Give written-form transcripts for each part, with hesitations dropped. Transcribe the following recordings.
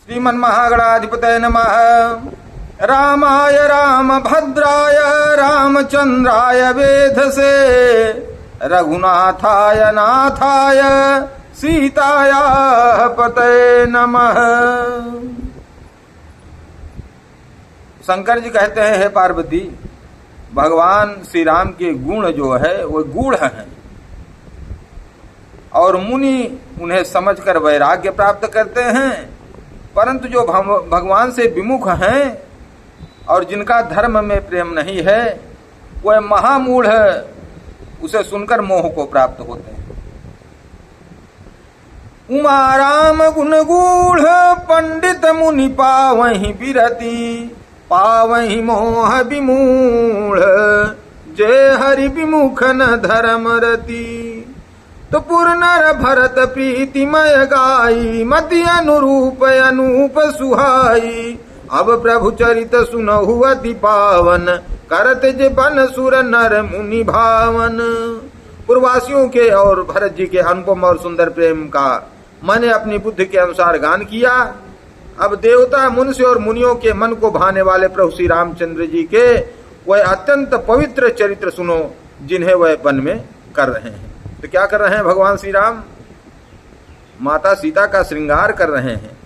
श्रीमन्महागणाधिपतये नमः। रामाय रामभद्राय रामचंद्राय वेधसे रघुनाथाय नाथाय सीताया पतये नमः। शंकर जी कहते हैं, हे पार्वती, भगवान श्री राम के गुण जो है वो गूढ़ हैं और मुनि उन्हें समझकर वैराग्य प्राप्त करते हैं, परंतु जो भगवान से विमुख हैं और जिनका धर्म में प्रेम नहीं है वह महामूढ़ उसे सुनकर मोह को प्राप्त होते हैं। उमा राम गुण गूढ़ पंडित मुनि पावहि बिरति पावहि मोह विमूढ़ जय हरि विमुख न धर्म रति। तो पुरनर भरत प्रीतिमय गाई मति अनुरूप अनूप सुहाई अब प्रभु चरित सुनहु अति पावन करत जे बन सुर नर मुनि भावन। पूर्ववासियों के और भरत जी के अनुपम और सुंदर प्रेम का मैंने अपनी बुद्धि के अनुसार गान किया। अब देवता मनुष्य और मुनियों के मन को भाने वाले प्रभु श्री रामचंद्र जी के वह अत्यंत पवित्र चरित्र सुनो जिन्हें वह वन में कर रहे हैं। तो क्या कर रहे हैं भगवान श्री राम? माता सीता का श्रृंगार कर रहे हैं।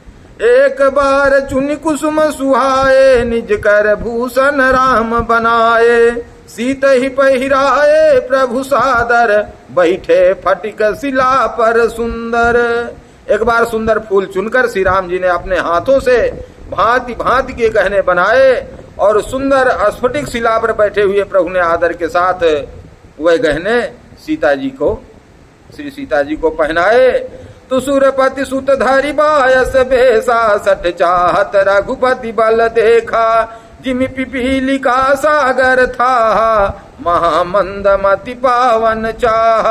एक बार चुनि कुसुम सुहाए निज कर भूषण राम बनाए सीत ही पहिराए प्रभु सादर बैठे फटिक शिला पर सुंदर। एक बार सुंदर फूल चुनकर श्री राम जी ने अपने हाथों से भांति भांति के गहने बनाए और सुंदर स्फटिक शिला पर बैठे हुए प्रभु ने आदर के साथ वह गहने श्री सीता जी को पहनाए। तो सुरपति सुत धारी बायस बेसा सठ चाहत रघुपति बल देखा जिमि पिपीलिका सागर था महामंद मति पावन चाह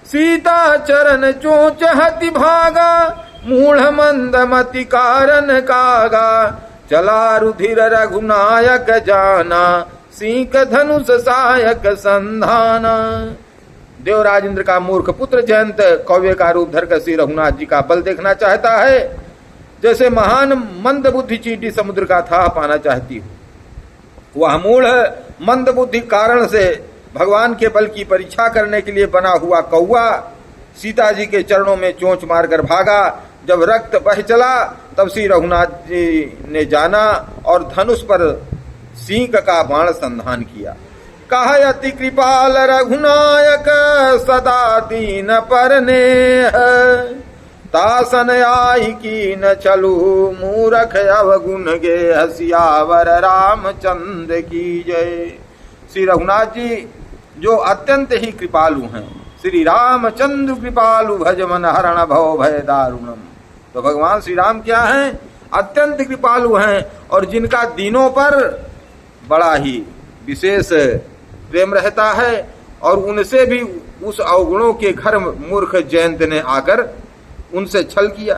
सीता चरण चोच हति भागा मूढ़ मंद मति कारण कागा चला रुधिर रघुनायक जाना सीक धनुष सायक संधाना। देवराज इंद्र का मूर्ख पुत्र जयंत कौवे का रूप धरकर श्री रघुनाथ जी का बल देखना चाहता है, जैसे महान मंद बुद्धि चींटी समुद्र का था पाना चाहती हो। वह मूढ़ मंद बुद्धि कारण से भगवान के बल की परीक्षा करने के लिए बना हुआ कौवा सीता जी के चरणों में चोंच मारकर भागा। जब रक्त बह चला तब श्री रघुनाथ जी ने जाना और धनुष पर सिंह का बाण संधान किया। कहा अति कृपाल रघुनायक सदा दीन पर नेह तासन आई की न चलू मूरख अवगुण गे हसियावर रामचंद्र की जय। श्री रघुनाथ जी जो अत्यंत ही कृपालु हैं, श्री रामचंद्र कृपालु भजमन हरण भव भय दारुणम। तो भगवान श्री राम क्या हैं? अत्यंत कृपालु हैं और जिनका दीनों पर बड़ा ही विशेष प्रेम रहता है और उनसे भी उस अवगुणों के घर मूर्ख जयंत ने आकर उनसे छल किया।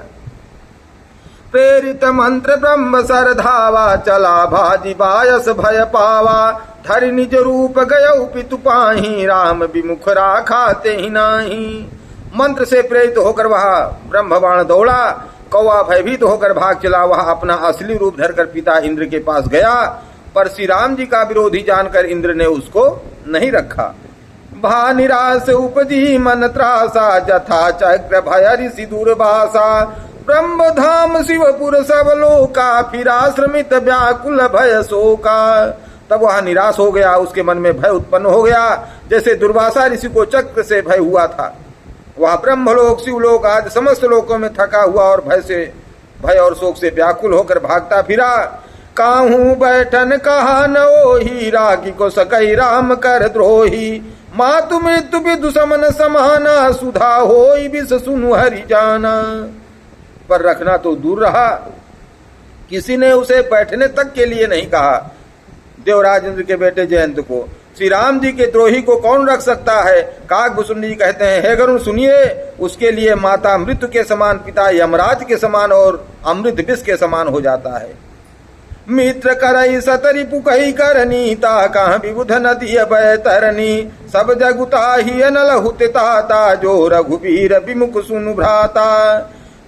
प्रेरित मंत्र ब्रह्म सर धावा चला भाजी बायस भय पावा धरि निज रूप गयौ पितु पाही राम विमुख राखा ते ही नाही। मंत्र से प्रेरित होकर वह ब्रह्म बाण दौड़ा, कौवा भयभीत होकर भाग चला। वह अपना असली रूप धरकर पिता इंद्र के पास गया, पर श्री राम जी का विरोधी जानकर इंद्र ने उसको नहीं रखा। भा निराश उपजी मन त्रासा जथा चक्र भय ऋषि दुर्वासा ब्रह्म धाम शिवपुर सब लोका फिर आश्रमित व्याकुल भय शोका। तब वह निराश हो गया, उसके मन में भय उत्पन्न हो गया जैसे दुर्वासा ऋषि को चक्र से भय हुआ था। वह ब्रह्मलोक शिवलोक आदि समस्त लोकों में थका हुआ और भय और शोक से व्याकुल होकर भागता फिरा। काहू बैठन कहा न ओही रागी को सकई राम कर द्रोही मातु मृत्यु विदु समन समाना सुधा होई विष सुनु हरि जाना। पर रखना तो दूर रहा, किसी ने उसे बैठने तक के लिए नहीं कहा। देवराज इंद्र के बेटे जयंत को श्री राम जी के द्रोही को कौन रख सकता है? काकभूषुंड जी कहते हैं, हे गरुण सुनिए, उसके लिए माता मृत्यु के समान, पिता यमराज के समान और अमृत विष के समान हो जाता है। मित्र करई सतरी पुकई करनी ता कहाँ विबुध नदी भय तरनी सब जगुता ही अनल हुत ताता जो रघुबीर विमुख सुनु भ्राता।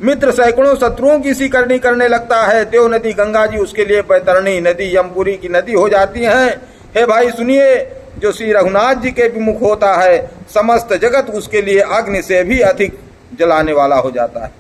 मित्र सैकड़ों शत्रुओं की सी करनी करने लगता है। देव नदी गंगा जी उसके लिए बैतरणी नदी यमपुरी की नदी हो जाती हैं। हे भाई सुनिए, जो श्री रघुनाथ जी के विमुख होता है समस्त जगत उसके लिए अग्नि से भी अधिक जलाने वाला हो जाता है।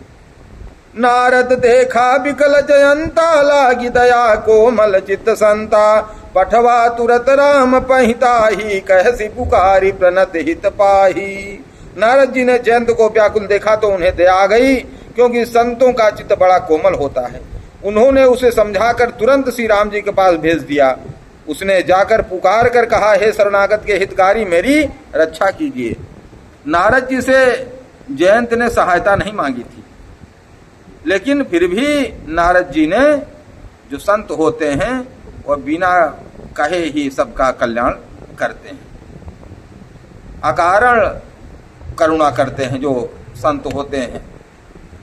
नारद देखा विकल जयंता, लागी दया कोमल चित्त संता, पठवा तुरत राम पहिता ही, कहसी पुकारी प्रणत हित पाही। नारद जी ने जयंत को व्याकुल देखा तो उन्हें दया आ गई, क्योंकि संतों का चित्त बड़ा कोमल होता है। उन्होंने उसे समझाकर तुरंत श्री राम जी के पास भेज दिया। उसने जाकर पुकार कर कहा, हे शरणागत के हितकारी मेरी रक्षा कीजिए। नारद जी से जयंत ने सहायता नहीं मांगी थी, लेकिन फिर भी नारद जी ने, जो संत होते हैं वह बिना कहे ही सबका कल्याण करते हैं, अकारण करुणा करते हैं। जो संत होते हैं,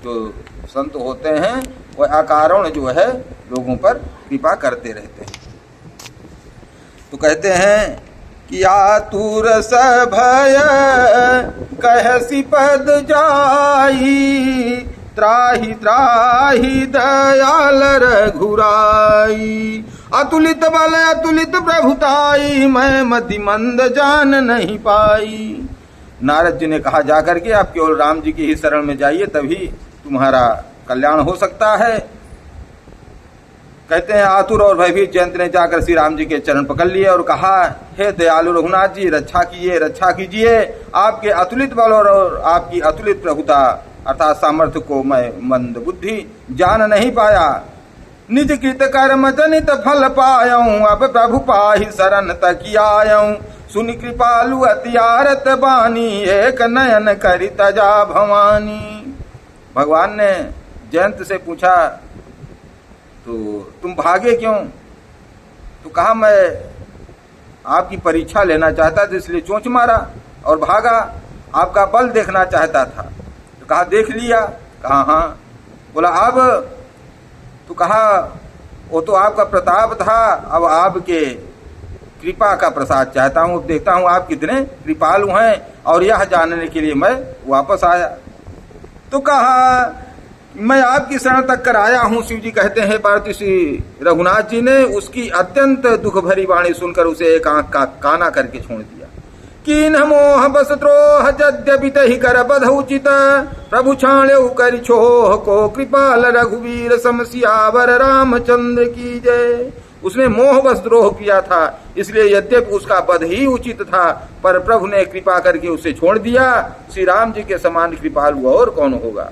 जो संत होते हैं वह अकारण जो है लोगों पर कृपा करते रहते हैं। तो कहते हैं कि आतुर सभय कहसी पद जाई, त्राहि त्राहि दयाल रघुराई, अतुलित बल अतुलित प्रभुताई, मैं मति मंद जान नहीं पाई। नारद जी ने कहा, जाकर के आप केवल राम जी की ही शरण में जाइए, तभी तुम्हारा कल्याण हो सकता है। कहते हैं आतुर और भयभीत जयंत ने जाकर श्री राम जी के चरण पकड़ लिए और कहा, हे दयालु रघुनाथ जी, रक्षा कीजिए, रक्षा कीजिए। आपके अतुलित बल और आपकी अतुलित प्रभुता अर्थात सामर्थ्य को मैं मंद बुद्धि जान नहीं पाया। निज कृत कर्म जनित फल पायऊं, अब प्रभु पाहि शरण तक आयऊं, सुनि कृपालु अतियारत बानी, एक नयन करि तजा भवानी। भगवान ने जयंत से पूछा, तो तुम भागे क्यों? तो कहा, मैं आपकी परीक्षा लेना चाहता था इसलिए चोंच मारा और भागा, आपका बल देखना चाहता था। तो कहा, देख लिया? कहा हाँ। बोला, अब? तो कहा, वो तो आपका प्रताप था, अब आपके कृपा का प्रसाद चाहता हूँ, देखता हूँ आप कितने कृपालु हैं, और यह जानने के लिए मैं वापस आया। तो कहा, मैं आपकी शरण तक कर आया हूँ। शिव जी कहते हैं, पार्वती श्री रघुनाथ जी ने उसकी अत्यंत दुख भरी वाणी सुनकर उसे एक आंख का काना करके छोड़ दिया। कीन मोह बस द्रोह जद्यपि तहि कर बध उचित, प्रभु छाण्यउ कर छोह को, कृपाल रघुवीर सम सियावर रामचंद्र की जय। उसने मोह बस द्रोह किया था, इसलिए यद्यपि उसका वध ही उचित था, पर प्रभु ने कृपा करके उसे छोड़ दिया। श्री राम जी के समान कृपालु और कौन होगा।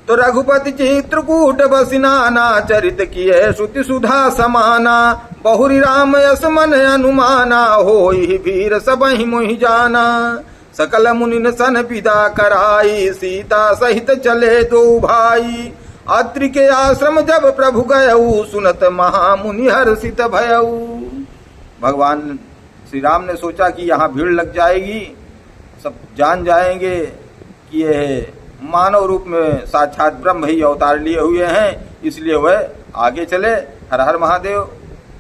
तो रघुपति चित्रकूट बसि नाना, चरित किए श्रुति सुधा समाना, बहुरी राम यस मन अनुमाना, होई वीर सबहि मोहि जाना। सकल मुनिन सन विदा कराई, सीता सहित चले दो भाई, अत्रि के आश्रम जब प्रभु गयऊ, सुनत महामुनि हर्षित भयऊ। भगवान श्री राम ने सोचा कि यहाँ भीड़ लग जाएगी, सब जान जाएंगे कि ये मानव रूप में साक्षात ब्रह्म ही अवतार लिए हुए हैं, इसलिए वह आगे चले। हर हर महादेव,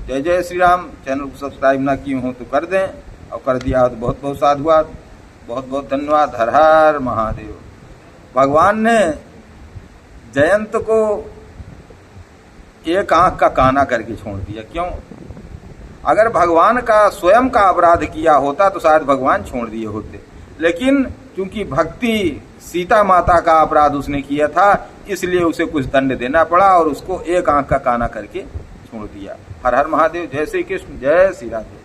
जय जय श्री राम। चैनल को सब्सक्राइब ना किए हो तो कर दें, और कर दिया तो बहुत बहुत साधुवाद, बहुत बहुत धन्यवाद। हर हर महादेव। भगवान ने जयंत को एक आंख का काना करके छोड़ दिया। क्यों? अगर भगवान का स्वयं का अपराध किया होता तो शायद भगवान छोड़ दिए होते, लेकिन क्योंकि भक्ति सीता माता का अपराध उसने किया था, इसलिए उसे कुछ दंड देना पड़ा और उसको एक आंख का काना करके छोड़ दिया। हर हर महादेव। जय श्री कृष्ण, जय श्री राधे।